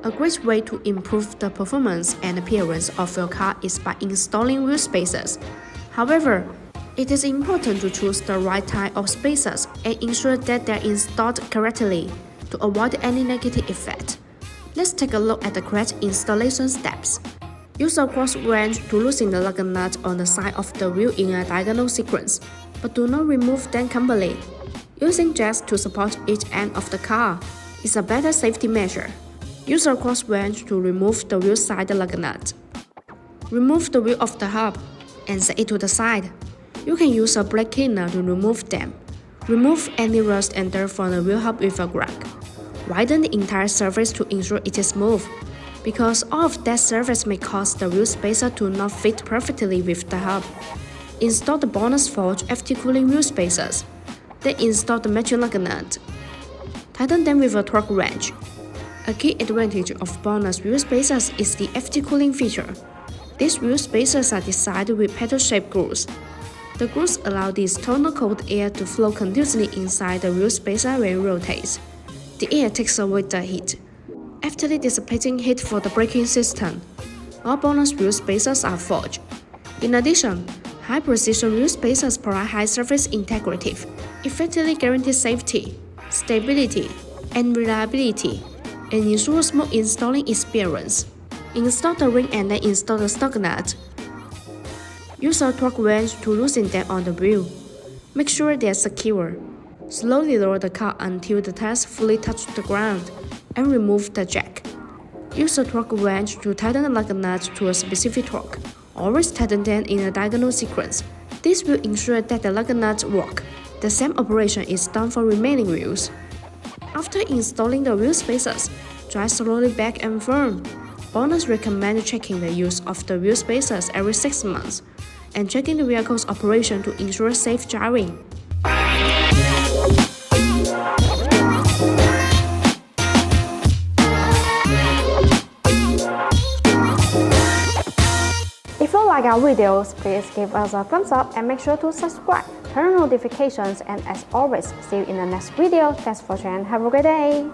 A great way to improve the performance and appearance of your car is by installing wheel spacers. However, it is important to choose the right type of spacers and ensure that they are installed correctly to avoid any negative effect. Let's take a look at the correct installation steps. Use a cross wrench to loosen the lug nut on the side of the wheel in a diagonal sequence, but do not remove them completely. Using jacks to support each end of the car is a better safety measure. Use a cross wrench to remove the wheel side lug nut. Remove the wheel of the hub and set it to the side. You can use a brake cleaner to remove them. Remove any rust and dirt from the wheel hub with a rag. Widen the entire surface to ensure it is smooth, because all of that surface may cause the wheel spacer to not fit perfectly with the hub. Install the BONOSS forged FT cooling wheel spacers. Then install the matching lug nut. Tighten them with a torque wrench. A key advantage of BONOSS wheel spacers is the FT cooling feature. These wheel spacers are designed with petal-shaped grooves. The grooves allow this tonal cold air to flow continuously inside the wheel spacer when it rotates. The air takes away the heat, after dissipating heat for the braking system. All BONOSS wheel spacers are forged. In addition, high-precision wheel spacers provide high surface integrity, effectively guarantee safety, stability, and reliability, and ensure smooth installing experience. Install the ring and then install the stock nut. Use a torque wrench to loosen them on the wheel. Make sure they are secure. Slowly lower the car until the tires fully touch the ground, and remove the jack. Use a torque wrench to tighten the lug nut to a specific torque. Always tighten them in a diagonal sequence. This will ensure that the lug nuts work. The same operation is done for remaining wheels. After installing the wheel spacers, drive slowly back and forth. BONOSS recommends checking the use of the wheel spacers every 6 months and checking the vehicle's operation to ensure safe driving. If you like our videos, please give us a thumbs up and make sure to subscribe, turn on notifications, and as always, see you in the next video. Thanks for watching and have a great day!